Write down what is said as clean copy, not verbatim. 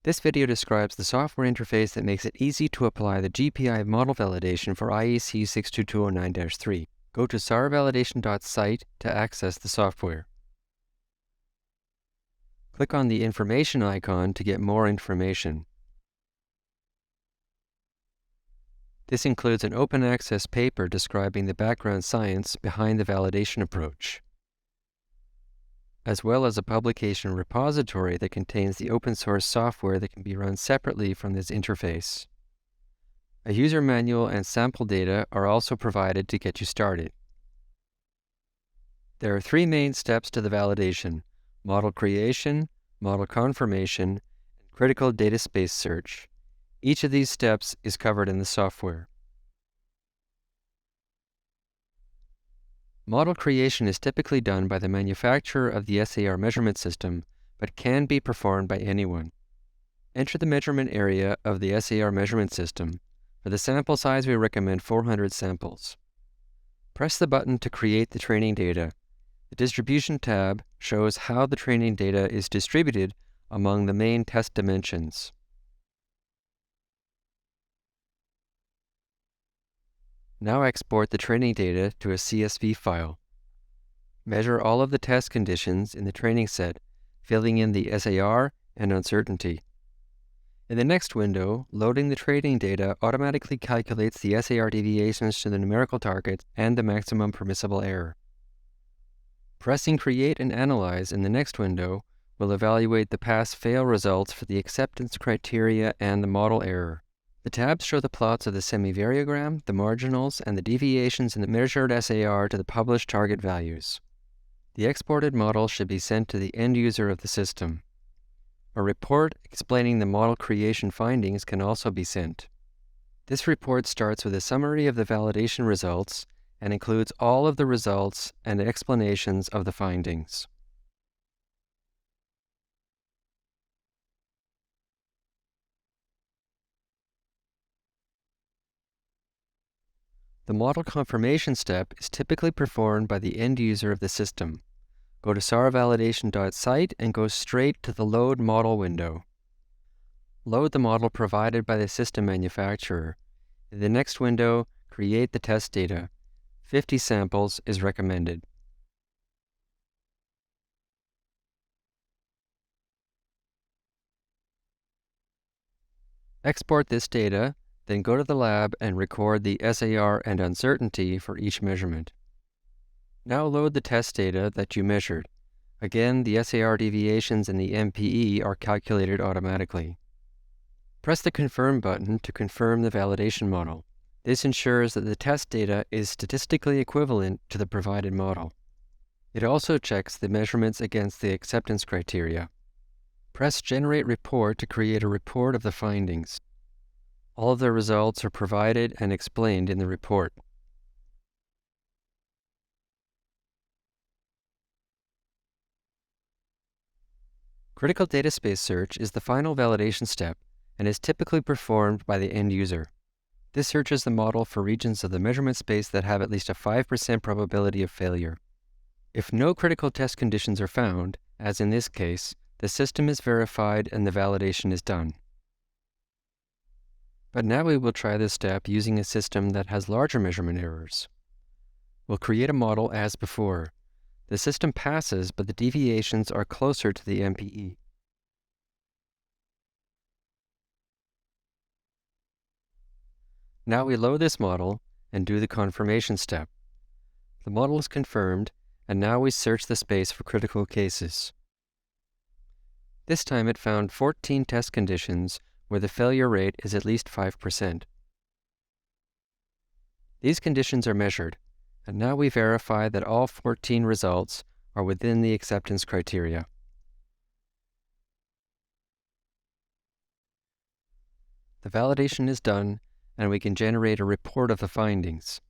This video describes the software interface that makes it easy to apply the GPI model validation for IEC 62209-3. Go to sarvalidation.site to access the software. Click on the information icon to get more information. This includes an open access paper describing the background science behind the validation approach, as well as a publication repository that contains the open source software that can be run separately from this interface. A user manual and sample data are also provided to get you started. There are three main steps to the validation: model creation, model confirmation, and critical data space search. Each of these steps is covered in the software. Model creation is typically done by the manufacturer of the SAR measurement system, but can be performed by anyone. Enter the measurement area of the SAR measurement system. For the sample size, we recommend 400 samples. Press the button to create the training data. The Distribution tab shows how the training data is distributed among the main test dimensions. Now export the training data to a CSV file. Measure all of the test conditions in the training set, filling in the SAR and uncertainty. In the next window, loading the training data automatically calculates the SAR deviations to the numerical target and the maximum permissible error. Pressing Create and Analyze in the next window will evaluate the pass-fail results for the acceptance criteria and the model error. The tabs show the plots of the semivariogram, the marginals, and the deviations in the measured SAR to the published target values. The exported model should be sent to the end user of the system. A report explaining the model creation findings can also be sent. This report starts with a summary of the validation results and includes all of the results and explanations of the findings. The model confirmation step is typically performed by the end user of the system. Go to sarvalidation.site and go straight to the Load Model window. Load the model provided by the system manufacturer. In the next window, create the test data. 50 samples is recommended. Export this data, then go to the lab and record the SAR and uncertainty for each measurement. Now load the test data that you measured. Again, the SAR deviations and the MPE are calculated automatically. Press the Confirm button to confirm the validation model. This ensures that the test data is statistically equivalent to the provided model. It also checks the measurements against the acceptance criteria. Press Generate Report to create a report of the findings. All of the results are provided and explained in the report. Critical data space search is the final validation step and is typically performed by the end user. This searches the model for regions of the measurement space that have at least a 5% probability of failure. If no critical test conditions are found, as in this case, the system is verified and the validation is done. But now we will try this step using a system that has larger measurement errors. We'll create a model as before. The system passes, but the deviations are closer to the MPE. Now we load this model and do the confirmation step. The model is confirmed, and now we search the space for critical cases. This time it found 14 test conditions where the failure rate is at least 5%. These conditions are measured, and now we verify that all 14 results are within the acceptance criteria. The validation is done, and we can generate a report of the findings.